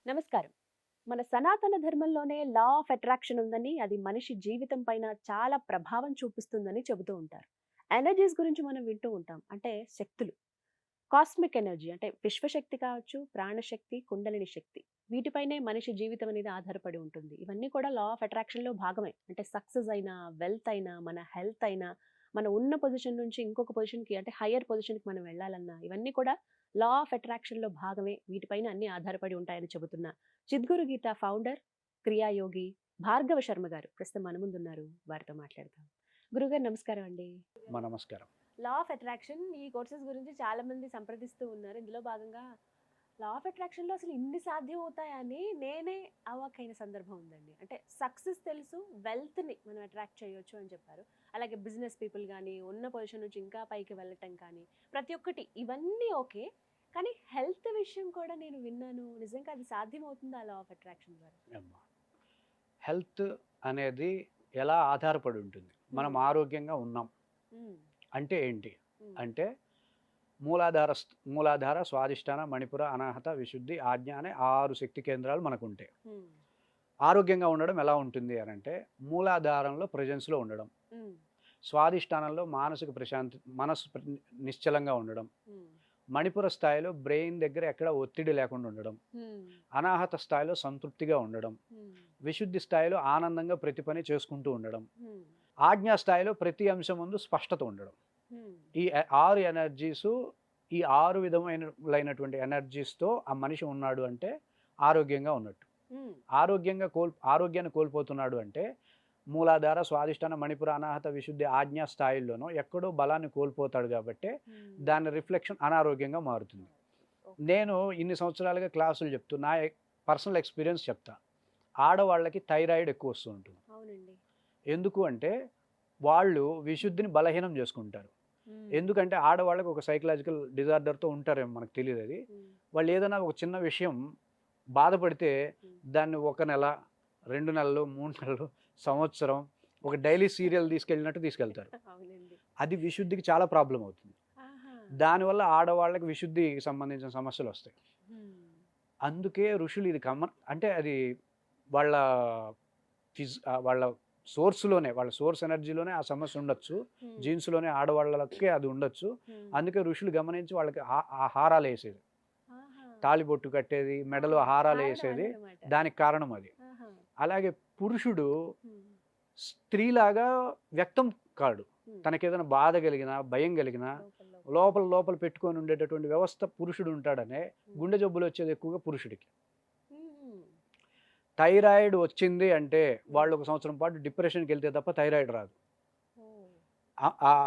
నమస్కారం. మన సనాతన ధర్మంలోనే లా ఆఫ్ అట్రాక్షన్ ఉందని, అది మనిషి జీవితం పైన చాలా ప్రభావం చూపిస్తుందని చెబుతూ ఉంటారు. ఎనర్జీస్ గురించి మనం వింటూ ఉంటాం. అంటే శక్తులు. కాస్మిక్ ఎనర్జీ అంటే విశ్వశక్తి కావచ్చు, ప్రాణశక్తి, కుండలిని శక్తి. వీటిపైనే మనిషి జీవితం అనేది ఆధారపడి ఉంటుంది. ఇవన్నీ కూడా లా ఆఫ్ అట్రాక్షన్‌లో భాగమే. అంటే సక్సెస్ అయినా, వెల్త్ అయినా, మన హెల్త్ అయినా, మనం ఉన్న పొజిషన్ నుంచి ఇంకొక పొజిషన్‌కి అంటే హైయర్ పొజిషన్‌కి మనం వెళ్ళాలన్నా, ఇవన్నీ కూడా లా ఆఫ్ అట్రాక్షన్‌లో భాగమే. వీటిపైన అన్నీ ఆధారపడి ఉంటాయని చెబుతున్న చిద్గురు గీత ఫౌండర్, క్రియాయోగి భార్గవ శర్మ గారు ప్రస్తుతం మన ముందున్నారు. వారితో మాట్లాడదాం. గురుగారు నమస్కారం అండి. నమస్కారం. లా ఆఫ్ అట్రాక్షన్ ఈ కోర్సెస్ గురించి చాలా మంది సంప్రదిస్తూ ఉన్నారు. ఇందులో భాగంగా లా ఆఫ్ అట్రాక్షన్‌లో అసలు ఇన్ని సాధ్యం అవుతాయని నేనే అవాక్కయిన సందర్భం ఉందండి. అంటే సక్సెస్ తెలుసు, వెల్త్‌ని మనం అట్రాక్ట్ చేయొచ్చు అని చెప్పారు. అలాగే బిజినెస్ పీపుల్ గానీ, ఉన్న పొజిషన్ నుంచి ఇంకా పైకి వెళ్ళటం కానీ, ప్రతి ఒక్కటి ఇవన్నీ ఓకే. కానీ హెల్త్ విషయం కూడా నేను విన్నాను. నిజంగా అది సాధ్యమవుతుందా లా ఆఫ్ అట్రాక్షన్ ద్వారా? అమ్మా! హెల్త్ అనేది ఎలా ఆధారపడి ఉంటుంది. మనం హ్మ్. ఆరోగ్యంగా ఉన్నాం. హ్మ్. అంటే ఏంటి? హ్మ్. అంటే మూలాధార, స్వాదిష్టాన, మణిపుర, అనాహత, విశుద్ధి, ఆజ్ఞ అనే 6 శక్తి కేంద్రాలు మనకుంటాయి. హ్మ్. ఆరోగ్యంగా ఉండడం ఎలా ఉంటుంది అనంటే, మూలాధారంలో ప్రెజెన్స్‌లో ఉండడం. హ్మ్. స్వాదిష్టానంలో మనసు నిశ్చలంగా ఉండడం. హ్మ్. మణిపుర స్థాయిలో బ్రెయిన్ దగ్గర ఎక్కడ ఒత్తిడి లేకుండా ఉండడం. హ్మ్. అనాహత స్థాయిలో సంతృప్తిగా ఉండడం. హ్మ్. విశుద్ధి స్థాయిలో ఆనందంగా ప్రతి పని చేసుకుంటూ ఉండడం. హ్మ్. ఆజ్ఞా స్థాయిలో ప్రతి అంశం ముందు స్పష్టత ఉండడం. హ్మ్. ఈ 6 ఎనర్జీసు, ఈ 6 విధమైనటువంటి ఎనర్జీస్‌తో ఆ మనిషి ఉన్నాడు అంటే ఆరోగ్యంగా ఉన్నట్టు. హ్మ్. ఆరోగ్యాన్ని కోల్పోతున్నాడు అంటే మూలాధార, స్వాదిష్టాన, మణిపుర, అనాహత, విశుద్ధి, ఆజ్ఞా స్థాయిల్లోనో ఎక్కడో బలాన్ని కోల్పోతాడు గాబట్టే హ్మ్. దాని రిఫ్లెక్షన్ అనారోగ్యంగా మారుతుంది. ఓకే. నేను ఇన్ని సంవత్సరాలుగా క్లాసులు చెప్తూ పర్సనల్ ఎక్స్‌పీరియన్స్ చెప్తా. ఆడవాళ్ళకి థైరాయిడ్ ఎక్కువ వస్తూ ఉంటుంది. అవునండి. ఎందుకు అంటే, వాళ్ళు విశుద్ధిని బలహీనం జేసుకుంటారు. హ్మ్. ఎందుకంటే, ఆడవాళ్ళకి ఒక సైకలాజికల్ డిజార్డర్‌తో ఉంటారేమో మనకు తెలీదది. హ్మ్. వాళ్ళు ఏదైనా ఒక చిన్న విషయం బాధపడితే, హ్మ్. దాన్ని ఒక నెల, 2 నెలలు, 3 నెలలు, సంవత్సరం ఒక డైలీ సీరియల్ తీసుకెళ్ళినట్టు తీసుకెళ్తారు. అవునండి. అది విశుద్ధికి చాలా ప్రాబ్లమ్ అవుతుంది. ఆహా! దానివల్ల ఆడవాళ్ళకి విశుద్ధికి సంబంధించిన సమస్యలొస్తాయి. హ్మ్. అందుకే ఋషులు ఇది అంటే అది వాళ్ళ వాళ్ళ సోర్స్‌లోనే, వాళ్ళ సోర్స్ ఎనర్జీలోనే ఆ సమస్య ఉండొచ్చు. హ్మ్. జీన్స్‌లోనే ఆడవాళ్ళకే అది ఉండొచ్చు. హ్మ్. అందుకే ఋషులు గమనించి వాళ్ళకి ఆ హారాలేసేది. ఆహా! తాళిబొట్టు కట్టేది, ఆ! మెడలో కారణం హారాలేసేది. అదనమాట. దానికి కారణం అది. ఆహా! అలాగే పురుషుడు హ్మ్. స్త్రీలాగా వ్యక్తం కాడు. హ్మ్. తనకేదైనా బాధ కలిగినా, భయం కలిగినా లోపల లోపల. లోపల లోపల పెట్టుకొని ఉండేటటువంటి వ్యవస్థ పురుషుడు ఉంటాడనే హ్మ్. గుండె జబ్బులొచ్చేది ఎక్కువగా పురుషుడికి. హుహు. థైరాయిడ్ వచ్చింది అంటే హ్మ్. వాళ్ళు ఒక సంవత్సరం పాటు డిప్రెషన్‌కెళ్తే తప్ప థైరాయిడ్ రాదు. ఓహ్!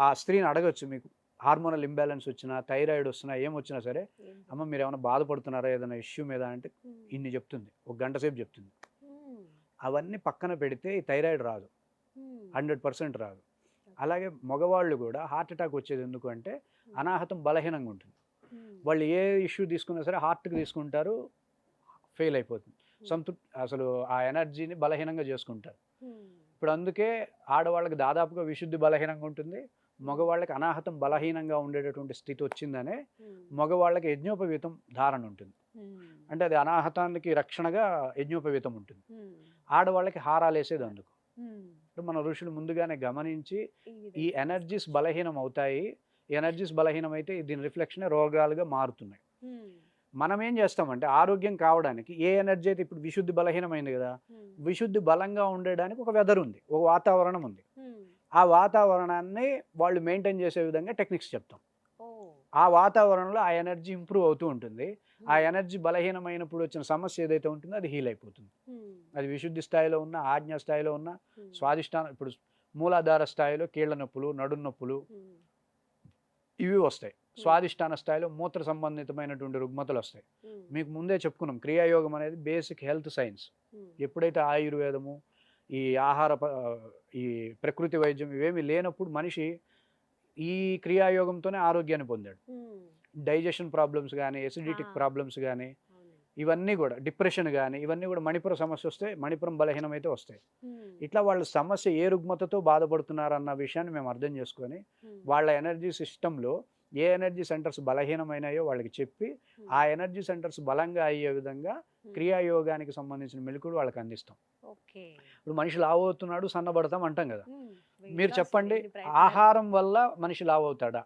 ఆ స్త్రీని అడగొచ్చు మీకు. హార్మోనల్ ఇంబాలెన్స్ వచ్చినా, థైరాయిడ్ వస్తున్నా, ఏమొచ్చినా సరే, ఏం "అమ్మ చెప్తారు? మీరేమన్నా బాధపడుతున్నారా ఏదైనా ఇష్యూ మీద" అంటే హ్మ్. ఇన్ని చెప్తుంది. ఒక గంట సేపు చెప్తుంది. హ్మ్. అవన్నీ పక్కన పెడితే ఈ థైరాయిడ్ రాదు. హ్మ్. 100% రాదు. ఓకే. అలాగే మగవాళ్ళు గూడా హార్ట్ అటాక్ వచ్చేది ఎందుకు అంటే, హ్మ్. అనాహతం బలహీనంగా ఉంటుంది. హ్మ్. వాళ్ళు ఏ ఇష్యూ తీసుకున్నా సరే హార్ట్‌కి తీసుకుంటారు. ఫెయిల్ అయిపోతుంది. హ్మ్. అసలు ఆ ఎనర్జీని బలహీనంగా చేసుకుంటారు. హ్మ్. ఇప్పుడు అందుకే ఆడవాళ్ళకి దాదాపుగా విశుద్ధి బలహీనంగా ఉంటుంది. హ్మ్. మగవాళ్ళకి అనాహతం బలహీనంగా ఉండేటటువంటి స్థితి వచ్చిందనే హ్మ్. మగవాళ్ళకి యజ్ఞోపవీతం ధారణ ఉంటుంది. హ్మ్. అంటే అది అనాహతానికి రక్షణగా యజ్ఞోపవీతం ఉంటుంది. హ్మ్. ఆడవాళ్ళకి హారాలేసేది అందుకు. హ్మ్. ఇప్పుడు మన ఋషులు ముందుగానే గమనించి ఈ ఈ విధంగా ఎనర్జీస్ చేసుకోవచ్చు. బలహీనం అవుతాయి. ఈ ఎనర్జీస్ బలహీనమైతే దీని రిఫ్లెక్షనే రోగాలుగా మారుతున్నాయి. హ్మ్. మనం ఏం చేస్తామంటే ఆరోగ్యం కావడానికి ఏ ఎనర్జీ అయితే ఇప్పుడు విశుద్ధి బలహీనమైంది గదా! హ్మ్. విశుద్ధి బలంగా ఉండడానికి ఒక వెదర్ ఉంది. ఒక వాతావరణం ఉంది. హ్మ్. ఆ వాతావరణాన్ని వాళ్ళు మెయింటైన్ చేసే విధంగా టెక్నిక్స్ చెప్తాం. ఓహ్! ఆ వాతావరణంలో ఆ ఎనర్జీ ఇంప్రూవ్ అవుతూ ఉంటుంది. ఆ హ్మ్. ఎనర్జీ బలహీనమైనప్పుడు వచ్చిన సమస్య ఏదైతే ఉంటుందో అది హీల్ అయిపోతుంది. హ్మ్. అది విశుద్ధి స్థాయిలో ఉన్న, ఆజ్ఞ స్థాయిలో ఉన్న, హ్మ్. స్వాదిష్టాన ఇప్పుడు మూలాధార స్థాయిలో కీళ్ళ నొప్పులు, నడుం నొప్పులు హ్మ్. ఇవి వస్తాయి. హ్మ్. స్వాదిష్టాన స్థాయిలో మూత్ర సంబంధితమైనటువంటి రుగ్మతలొస్తాయి. హ్మ్. మీకు ముందే చెప్పుకున్నాం క్రియాయోగం అనేది బేసిక్ హెల్త్ సైన్స్. హ్మ్. ఎప్పుడైతే ఆయుర్వేదము, ఈ ఆహార ప ఈ ప్రకృతి వైద్యం ఇవేమి లేనప్పుడు మనిషి ఈ క్రియాయోగంతోనే ఆరోగ్యాన్ని పొందాడు. హ్మ్. డైజెషన్ ప్రాబ్లమ్స్ గాని, ఆ! ఎసిడిటిక్ ప్రాబ్లమ్స్ గాని, అవునండి. ఇవన్నీ గూడా డిప్రెషన్ గాని, ఇవన్నీ గూడా మణిపుర సమస్యొస్తే మణిపురం బలహీనమైతే వస్తాయి. హ్మ్. ఇట్లా వాళ్ళ సమస్య ఏ రుగ్మతతో బాధపడుతున్నారన్న విషయాన్ని మేము అర్థం చేసుకొని, హ్మ్. వాళ్ళ ఎనర్జీ సిస్టమ్‌లో ఏ ఎనర్జీ సెంటర్స్ బలహీనమైనాయో వాళ్ళకి చెప్పి, హ్మ్. ఆ ఎనర్జీ సెంటర్స్ బలంగా అయ్యే విధంగా క్రియాయోగానికి సంబంధించిన మెలకువలు వాళ్ళకి అందిస్తాం. ఓకే. ఇప్పుడు మనిషి లావు అవుతున్నాడు, సన్నబడతాం అంటాం కదా. వెయిట్ మీరు లాస్ చెప్పండి, ఎన్ని ప్రయత్నాలు. ఆహారం వల్ల మనిషి లావు అవుతాడా?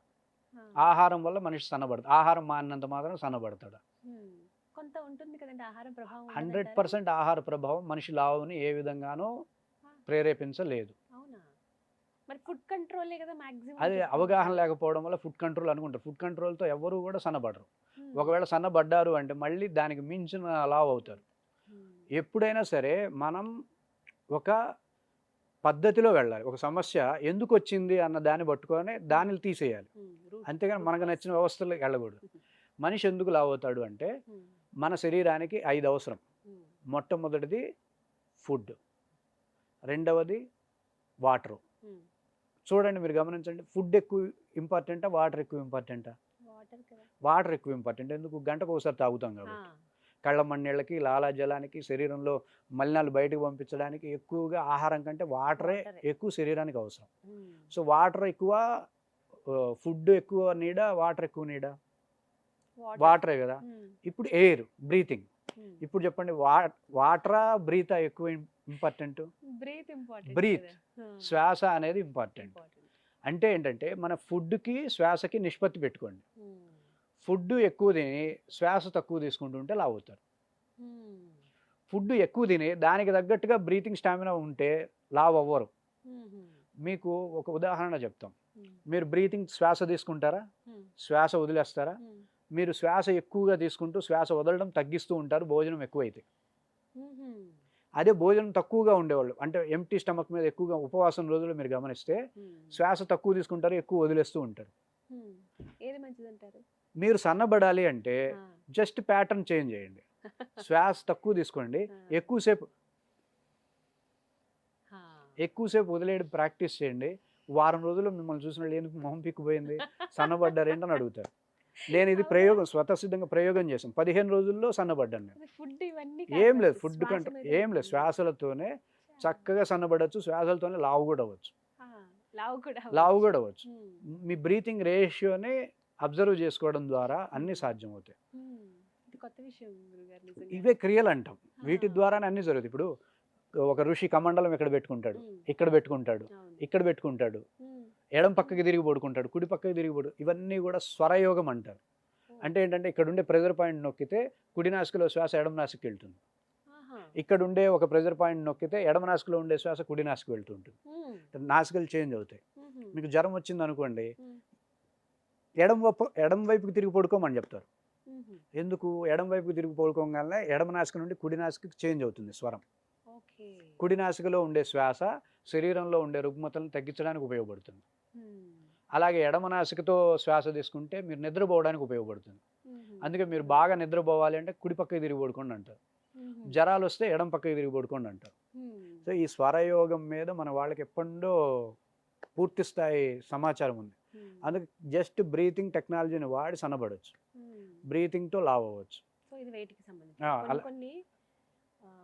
ఆ. ఆహారం వల్ల మనిషి సన్నబడతాడు. ఆహారం మానినంత మాత్రం సన్నబడతాడా? ఉమ్. కొంత ఉంటుంది కదండి ఆహారం ప్రభావం 100% ఆహార ప్రభావం మనిషి లావుని ఏ విధంగానూ ప్రేరేపించలేదు. అవునా? మరి ఫుడ్ కంట్రోలే కదా మాక్సిమం. అది అవగాహన లేకపోవడం వల్ల ఫుడ్ కంట్రోల్ అనుకుంటారు. ఫుడ్ కంట్రోల్తో ఎవరు కూడా సన్నబడరు. ఒకవేళ సన్నబడ్డారు అంటే మళ్ళీ దానికి మించిన లావు అవుతారు. ఎప్పుడైనా సరే మనం ఒక పద్ధతిలో వెళ్ళాలి. ఒక సమస్య ఎందుకు వచ్చింది అన్న దాన్ని పట్టుకొని దాన్ని తీసేయాలి. అంతేగాని మనకు నచ్చిన వ్యవస్థలోకి వెళ్ళకూడదు. మనిషి ఎందుకు లావు అవుతాడు అంటే మన శరీరానికి 5 అవసరం. మొట్టమొదటిది ఫుడ్, రెండవది వాటరు. చూడండి, మీరు గమనించండి, ఫుడ్ ఎక్కువ ఇంపార్టెంటా, వాటర్ ఎక్కువ ఇంపార్టెంటా? వాటర్ ఎక్కువ ఇంపార్టెంట్. ఎందుకు? గంటకు ఒకసారి తాగుతాం కాబట్టి. కళ్ళ మన్నీళ్ళకి, లాలాజలానికి, శరీరంలో మలినాలు బయటకు పంపించడానికి ఎక్కువగా ఆహారం కంటే వాటరే ఎక్కువ శరీరానికి అవసరం. సో వాటర్ ఎక్కువ, ఫుడ్ ఎక్కువ నీడా, వాటర్ ఎక్కువ నీడా? వాటరే కదా. ఇప్పుడు ఎయిర్, బ్రీతింగ్. ఇప్పుడు చెప్పండి, వాటరా బ్రీతా ఎక్కువ ఇంపార్టెంట్? బ్రీత్, శ్వాస అనేది ఇంపార్టెంట్. అంటే ఏంటంటే మన ఫుడ్కి శ్వాసకి నిష్పత్తి పెట్టుకోండి. ఫుడ్ ఎక్కువ తిని శ్వాస తక్కువ తీసుకుంటుంటే లావు అవుతారు. ఫుడ్ ఎక్కువ తిని దానికి తగ్గట్టుగా బ్రీతింగ్ స్టామినా ఉంటే లావు అవ్వరు. మీకు ఒక ఉదాహరణ చెప్తాం. మీరు బ్రీతింగ్ శ్వాస తీసుకుంటారా, శ్వాస వదిలేస్తారా? మీరు శ్వాస ఎక్కువగా తీసుకుంటూ శ్వాస వదలడం తగ్గిస్తూ ఉంటారు భోజనం ఎక్కువైతే. అదే భోజనం తక్కువగా ఉండేవాళ్ళు, అంటే ఎంప్టీ స్టమక్ మీద ఎక్కువగా ఉపవాసం రోజులు మీరు గమనిస్తే శ్వాస తక్కువ తీసుకుంటారు, ఎక్కువ వదిలేస్తూ ఉంటారు. ఏది మంచిదంటారు? మీరు సన్నబడాలి అంటే జస్ట్ ప్యాటర్న్ చేంజ్ చేయండి. శ్వాస తక్కువ తీసుకోండి, ఎక్కువసేపు వదిలేయడం ప్రాక్టీస్ చేయండి. వారం రోజుల్లో మిమ్మల్ని చూసిన వాళ్ళు ఎందుకు మొహం పిక్కుపోయింది, సన్నబడ్డారు ఏంటని అడుగుతారు. నేను ఇది ప్రయోగం, స్వతసిద్ధంగా ప్రయోగం చేశాను. 15 రోజుల్లో సన్నబడ్డాను నేను. ఏం లేదు, ఫుడ్ కంట్రోల్ ఏం లేదు, శ్వాసలతోనే చక్కగా సన్నబడవచ్చు, శ్వాసలతోనే లావు కూడా అవ్వచ్చు. మీ బ్రీతింగ్ రేషియోని అబ్జర్వ్ చేసుకోవడం ద్వారా అన్ని సాధ్యం అవుతాయి. ఇవే క్రియలు అంటాం. వీటి ద్వారానే అన్ని జరుగుతాయి. ఇప్పుడు ఒక ఋషి కమండలం ఇక్కడ పెట్టుకుంటాడు, ఇక్కడ పెట్టుకుంటాడు, ఇక్కడ పెట్టుకుంటాడు, ఎడం పక్కకి తిరిగి పడుకుంటాడు, కుడి పక్కకి తిరిగి పడు. ఇవన్నీ కూడా స్వరయోగం అంటారు. అంటే ఏంటంటే ఇక్కడ ఉండే ప్రెజర్ పాయింట్ నొక్కితే కుడి నాసికలో శ్వాస ఎడమ నాసికి వెళ్తుంది. ఇక్కడ ఉండే ఒక ప్రెజర్ పాయింట్ నొక్కితే ఎడమ నాసికలో ఉండే శ్వాస కుడి నాసికి వెళ్తూ ఉంటుంది. నాసికలు చేంజ్ అవుతాయి. మీకు జ్వరం వచ్చింది అనుకోండి, ఎడమ వైపుకి తిరిగి పడుకోమని చెప్తారు. ఎందుకు? ఎడమ వైపుకి తిరిగి పడుకోగానే ఎడమ నాసిక నుండి కుడి నాసికకి చేంజ్ అవుతుంది స్వరం. కుడి నాసికలో ఉండే శ్వాస శరీరంలో ఉండే రుగ్మతలను తగ్గించడానికి ఉపయోగపడుతుంది. అలాగే ఎడమ నాసికతో శ్వాస తీసుకుంటే మీరు నిద్రపోవడానికి ఉపయోగపడుతుంది. అందుకే మీరు బాగా నిద్రపోవాలి అంటే కుడి పక్కకి తిరిగి పడుకోండి అంటారు. జ్వరాలు వస్తే ఎడమ పక్కకి తిరిగి పడుకోండి అంటారు. సో ఈ స్వరయోగం మీద మన వాళ్ళకి ఎప్పుడో పూర్తి స్థాయి సమాచారం ఉంది. అందుకే జస్ట్ బ్రీతింగ్ టెక్నాలజీని వాడి సన్నబడవచ్చు, బ్రీతింగ్తో లావ్ అవ్వచ్చు. సో ఇది వెయిట్కి సంబంధించి.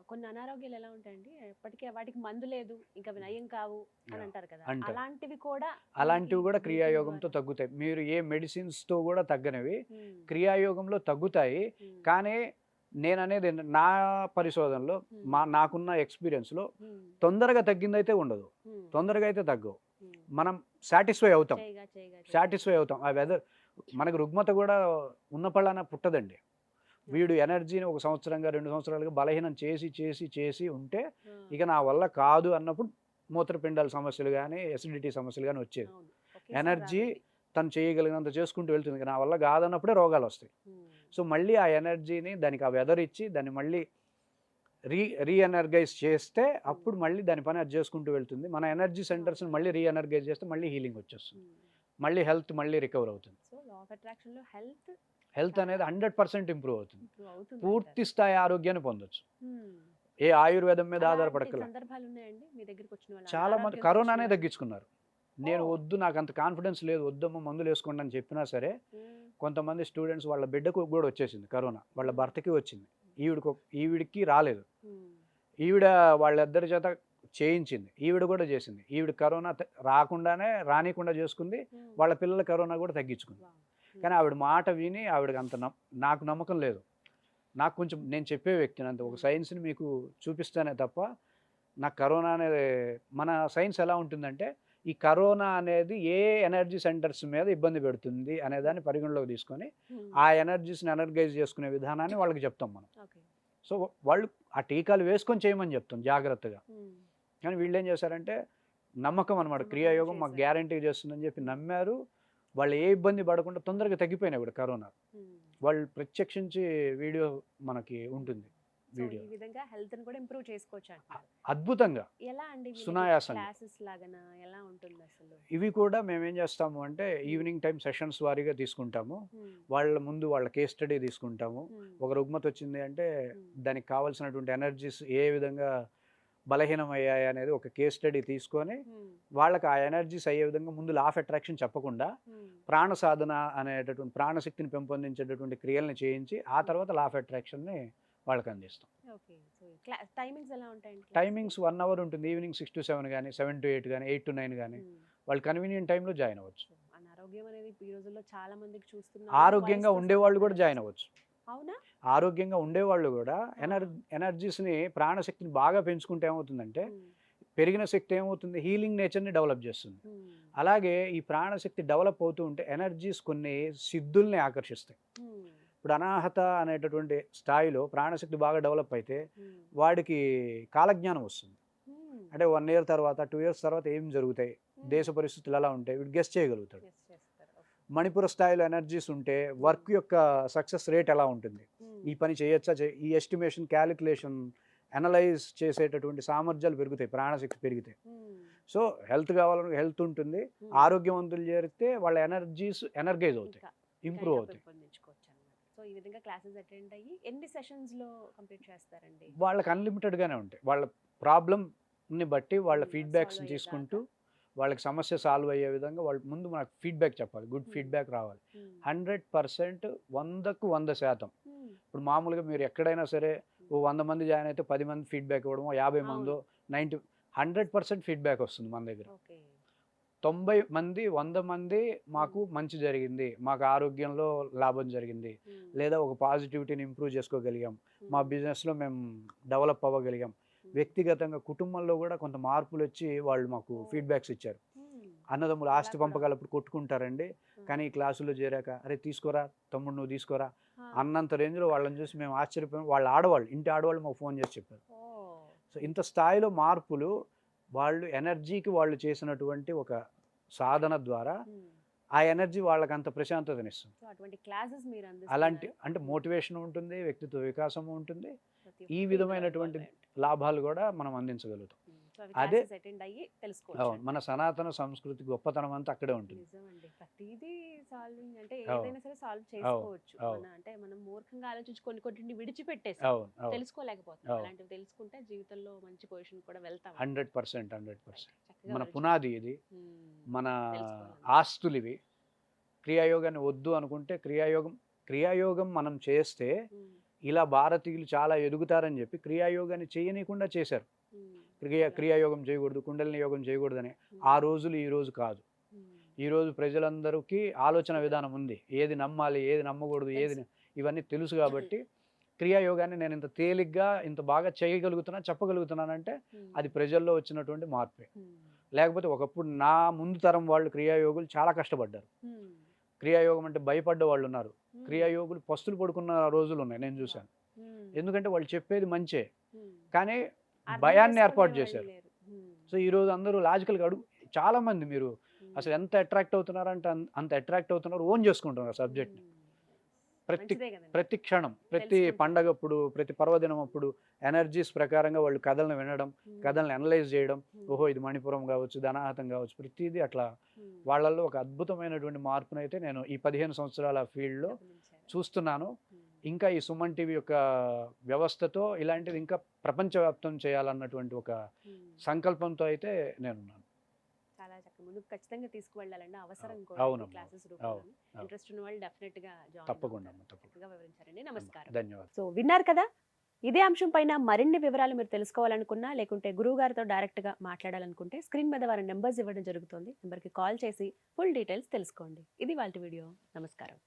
కొన్ని అనారోగ్యాలు ఎలా ఉంటాయండి, ఎప్పటికీ వాటికి మందు లేదు, ఇంకా నయం కావు అని అంటారు కదా, అలాంటివి కూడా క్రియాయోగంతో తగ్గుతాయి. మీరు ఏ మెడిసిన్స్తో కూడా తగ్గనివి క్రియాయోగంలో తగ్గుతాయి. కానీ నేను అనేది నా పరిశోధనలో, నాకున్న ఎక్స్పీరియన్స్లో తొందరగా తగ్గిందైతే ఉండదు, తొందరగా అయితే తగ్గవు. మనం సాటిస్ఫై అవుతాం. ఆ వెదర్ మనకు రుగ్మత కూడా ఉన్న పళ్ళన పుట్టదండి. వీడు ఎనర్జీని 1 సంవత్సరంగా 2 సంవత్సరాలుగా బలహీనం చేసి ఉంటే ఇక నా వల్ల కాదు అన్నప్పుడు మూత్రపిండాల సమస్యలు కానీ ఎసిడిటీ సమస్యలు కానీ వచ్చేది. ఎనర్జీ తను చేయగలిగినంత చేసుకుంటూ వెళ్తుంది, నా వల్ల కాదన్నప్పుడే రోగాలు వస్తాయి. సో మళ్ళీ ఆ ఎనర్జీని దానికి ఆ వెదర్ ఇచ్చి దాన్ని మళ్ళీ రీఎనర్గైజ్ చేస్తే అప్పుడు మళ్ళీ దాని పని అది చేసుకుంటూ వెళ్తుంది. మన ఎనర్జీ సెంటర్స్ని మళ్ళీ రీఎనర్గైజ్ చేస్తే మళ్ళీ హీలింగ్ వచ్చేస్తుంది, మళ్ళీ హెల్త్ మళ్ళీ రికవర్ అవుతుంది. హెల్త్ అనేది 100% ఇంప్రూవ్ అవుతుంది. పూర్తి స్థాయి ఆరోగ్యాన్ని పొందొచ్చు. ఏ ఆయుర్వేదం మీద ఆధారపడకల. చాలా మంది కరోనానే తగ్గించుకున్నారు. నేను వద్దు, నాకు అంత కాన్ఫిడెన్స్ లేదు, వద్దమ్మ మందులు వేసుకోండి అని చెప్పినా సరే కొంతమంది స్టూడెంట్స్ వాళ్ళ బిడ్డకు కూడా వచ్చేసింది కరోనా, వాళ్ళ భర్తకి వచ్చింది, ఈవిడికి రాలేదు. ఈవిడ వాళ్ళిద్దరి చేత చేయించింది, ఈవిడ కూడా చేసింది. ఈవిడ కరోనా రానికుండా చేసుకుంది, వాళ్ళ పిల్లల కరోనా కూడా తగ్గించుకుంది. కానీ ఆవిడ మాట విని ఆవిడకి అంత నాకు నమ్మకం లేదు, నాకు కొంచెం నేను చెప్పే వ్యక్తిని అంతే. ఒక సైన్స్‌ని మీకు చూపిస్తానే తప్ప నాకు కరోనా అనేది మన సైన్స్ ఎలా ఉంటుందంటే, ఈ కరోనా అనేది ఏ ఎనర్జీ సెంటర్స్ మీద ఇబ్బంది పెడుతుంది అనేదాన్ని పరిగణలోకి తీసుకొని, ఆ ఎనర్జీస్‌ని ఎనర్గైజ్ చేసుకునే విధానాన్ని వాళ్ళకి చెప్తాం మనం. ఓకే. సో, వాళ్ళు ఆ టీకాలు వేసుకొని చేయమని చెప్తాం జాగ్రత్తగా. కానీ వీళ్ళేం చేశారంటే, నమ్మకం అనమాట. నమ్మకం క్రియాయోగం మాకు చేశారు. గ్యారంటీ చేస్తుందని చెప్పి నమ్మారు. వాళ్ళు ఏ ఇబ్బంది పడకుండా తొందరగా తగ్గిపోయినాయి కూడా కరోనా. వాళ్ళు ప్రత్యక్షించి వీడియో మనకి ఉంటుంది. సో వీడియో ఈ విధంగా హెల్త్‌ని కూడా ఇంప్రూవ్ చేసుకోవచ్చు అంటారు. అద్భుతంగా ఎలా అండి వీళ్ళకి సునాయాసంగా. క్లాసెస్ లాగానా ఎలా ఉంటుంది అసలు? ఇవి కూడా మేమేం చేస్తాము అంటే ఈవినింగ్ టైం సెషన్స్ వారీగా తీసుకుంటాము. వాళ్ళ ముందు వాళ్ళ కేస్ స్టడీ తీసుకుంటాము. ఒక రుగ్మత వచ్చింది అంటే దానికి కావాల్సినటువంటి ఎనర్జీస్ ఏ విధంగా బలహీనమయ్యాయి అనేది ఒక కేస్ స్టడీ తీసుకొని వాళ్ళకి ఆ ఎనర్జీస్ అయ్యే విధంగా ముందు లా ఆఫ్ అట్రాక్షన్ చెప్పకుండా ప్రాణ సాధన అనేటటువంటి ప్రాణశక్తిని పెంపొందించేటటువంటి క్రియల్ని చేయించి ఆ తర్వాత లా ఆఫ్ అట్రాక్షన్ని వాళ్ళకి అందిస్తాం. ఓకే. సో టైమింగ్స్ ఎలా ఉంటాయండి? టైమింగ్స్ 1 అవర్ ఉంటుంది. ఈవినింగ్ 6-7 కానీ 7-8 కానీ 8-9 కానీ వాళ్ళు కన్వీనియంట్ టైంలో జాయిన్ అవ్వచ్చు. అనారోగ్యం అనేది ఈ రోజుల్లో చాలా మందికి చూస్తున్నాం. ఆరోగ్యంగా ఉండేవాళ్ళు కూడా జాయిన్ అవ్వచ్చు. అవునా? ఆరోగ్యంగా ఉండేవాళ్ళు కూడా ఎనర్జీస్ని ప్రాణశక్తిని బాగా పెంచుకుంటే ఏమవుతుందంటే పెరిగిన శక్తి ఏమవుతుంది హీలింగ్ నేచర్ని డెవలప్ చేస్తుంది. అలాగే ఈ ప్రాణశక్తి డెవలప్ అవుతూ ఉంటే ఎనర్జీస్ కొన్ని సిద్ధుల్ని ఆకర్షిస్తాయి. ఇప్పుడు అనాహత అనేటటువంటి స్థాయిలో ప్రాణశక్తి బాగా డెవలప్ అయితే వాడికి కాలజ్ఞానం వస్తుంది. అంటే 1 ఇయర్ తర్వాత 2 ఇయర్స్ తర్వాత ఏం జరుగుతాయి, దేశ పరిస్థితులు ఎలా ఉంటాయి వీడు గెస్ చేయగలుగుతాడు. మణిపుర స్థాయిలో ఎనర్జీస్ ఉంటే వర్క్ యొక్క సక్సెస్ రేట్ ఎలా ఉంటుంది, ఈ పని చేయొచ్చా, ఈ ఎస్టిమేషన్ క్యాలిక్యులేషన్ అనలైజ్ చేసేటటువంటి సామర్థ్యాలు పెరుగుతాయి, ప్రాణశక్తి పెరిగితే. సో హెల్త్ కావాలని హెల్త్ ఉంటుంది, ఆరోగ్యవంతులు చేరితే వాళ్ళ ఎనర్జీస్ ఎనర్గైజ్ అవుతాయి, ఇంప్రూవ్ అవుతాయి. సో ఈ విధంగా క్లాసెస్ అటెండ్ అయ్యి ఎన్ని సెషన్స్ లో కంప్లీట్ చేస్తారండి? వాళ్ళకి అన్లిమిటెడ్గానే ఉంటాయి. వాళ్ళ ప్రాబ్లమ్ని బట్టి వాళ్ళ ఫీడ్బ్యాక్స్ని తీసుకుంటూ వాళ్ళకి సమస్య సాల్వ్ అయ్యే విధంగా వాళ్ళు ముందు మనకు ఫీడ్బ్యాక్ చెప్పాలి, గుడ్ ఫీడ్బ్యాక్ రావాలి. 100% 100కు 100%. ఇప్పుడు మామూలుగా మీరు ఎక్కడైనా సరే ఓ 100 మంది జాయిన్ అయితే 10 మంది ఫీడ్బ్యాక్ ఇవ్వడమో 50 మందో 100% ఫీడ్బ్యాక్ వస్తుంది మన దగ్గర. 90 మంది 100 మంది మాకు మంచి జరిగింది, మాకు ఆరోగ్యంలో లాభం జరిగింది, లేదా ఒక పాజిటివిటీని ఇంప్రూవ్ చేసుకోగలిగాం, మా బిజినెస్లో మేము డెవలప్ అవ్వగలిగాం, వ్యక్తిగతంగా కుటుంబంలో కూడా కొంత మార్పులు వచ్చి వాళ్ళు మాకు ఫీడ్బ్యాక్స్ ఇచ్చారు. అన్నదమ్ములు ఆస్తి పంపకాలప్పుడు కొట్టుకుంటారండి, కానీ ఈ క్లాసులో చేరాక అరే తీసుకోరా తమ్ముడు నువ్వు తీసుకోరా అన్నంత రేంజ్లో వాళ్ళని చూసి మేము ఆశ్చర్యపోయాం. వాళ్ళ ఆడవాళ్ళు ఇంటి ఆడవాళ్ళు మాకు ఫోన్ చేసి చెప్పారు. సో ఇంత స్థాయిలో మార్పులు వాళ్ళు ఎనర్జీకి వాళ్ళు చేసినటువంటి ఒక సాధన ద్వారా ఆ ఎనర్జీ వాళ్ళకి అంత ప్రశాంతతనిస్తుంది. అలాంటి అంటే మోటివేషన్ ఉంటుంది, వ్యక్తిత్వ వికాసం ఉంటుంది, ఈ విధమైనటువంటి లాభాలు కూడా మనం అందించగలుగుతాం. అదే అవును, మన సనాతన సంస్కృతి గొప్పతనం అంతా అక్కడే ఉంటుంది. ప్రతిదీ సాల్వింగ్ అంటే ఏదైనా సరే సాల్వ్ చేసుకోవచ్చు. అంటే మనం మూర్ఖంగా ఆలోచించి కొన్ని విడిచిపెట్టేసాం, తెలుసుకోలేకపోతాం. అలాంటివి తెలుసుకుంటే జీవితంలో మంచి పొజిషన్ కూడా వెళ్తాం. 100%. మన పునాది ఇది, మన ఆస్తులు ఇవి. క్రియాయోగాన్ని వద్దు అనుకుంటే క్రియాయోగం మనం చేస్తే ఇలా భారతీయులు చాలా ఎదుగుతారని చెప్పి క్రియాయోగాన్ని చేయనీయకుండా చేశారు. క్రియాయోగం చేయకూడదు, కుండలిని యోగం చేయకూడదని. ఆ రోజులు ఈ రోజు కాదు. ఈరోజు ప్రజలందరికీ ఆలోచన విధానం ఉంది, ఏది నమ్మాలి ఏది నమ్మకూడదు ఇవన్నీ తెలుసు. కాబట్టి క్రియాయోగాన్ని నేను ఇంత తేలిగ్గా ఇంత బాగా చెప్పగలుగుతున్నానంటే అది ప్రజల్లో వచ్చినటువంటి మార్పే. లేకపోతే ఒకప్పుడు నా ముందు తరం వాళ్ళు క్రియాయోగులు చాలా కష్టపడ్డారు. క్రియాయోగం అంటే భయపడ్డ వాళ్ళు ఉన్నారు. క్రియాయోగులు పస్తులు పడుకున్న రోజులు ఉన్నాయి, నేను చూశాను. ఎందుకంటే వాళ్ళు చెప్పేది మంచే, కానీ భయాన్ని ఏర్పాటు చేశారు. సో ఈరోజు అందరూ లాజికల్గా చాలా మంది మీరు అసలు ఎంత అట్రాక్ట్ అవుతున్నారంటే అంత అట్రాక్ట్ అవుతున్నారు, ఓన్ చేసుకుంటున్నారు సబ్జెక్ట్ని. ప్రతి క్షణం, ప్రతి పండగప్పుడు, ప్రతి పర్వదినం అప్పుడు ఎనర్జీస్ ప్రకారంగా వాళ్ళు కథలను వినడం, కథలను అనలైజ్ చేయడం, ఓహో ఇది మణిపురం కావచ్చు, ధనాహతం కావచ్చు, ప్రతిదీ అట్లా వాళ్ళల్లో ఒక అద్భుతమైనటువంటి మార్పునైతే నేను ఈ 15 సంవత్సరాల ఫీల్డ్లో చూస్తున్నాను. ఇంకా ఈ సుమన్ టీవీ యొక్క వ్యవస్థతో ఇలాంటిది ఇంకా ప్రపంచవ్యాప్తం చేయాలన్నటువంటి ఒక సంకల్పంతో అయితే నేనున్నాను. చాలా చక్కగా ముందుకు ఖచ్చితంగా తీసుకువెళ్ళాలండి, అవసరం కూడా. క్లాసెస్ ఇంట్రెస్ట్ ఉన్న వాళ్ళు డెఫినెట్ గా తప్పకుండా వివరించారండి. నమస్కారం. ధన్యవాదాలు. సో విన్నారు కదా, ఇదే అంశం పైన మరిన్ని వివరాలు మీరు తెలుసుకోవాలనుకున్నా, లేకుంటే గురువు గారితో డైరెక్ట్ గా మాట్లాడాలనుకుంటే స్క్రీన్ మీద వారి నెంబర్స్ ఇవ్వడం జరుగుతుంది. నెంబర్కి కాల్ చేసి ఫుల్ డీటెయిల్స్ తెలుసుకోండి. ఇది వాళ్ళ వీడియో. నమస్కారం.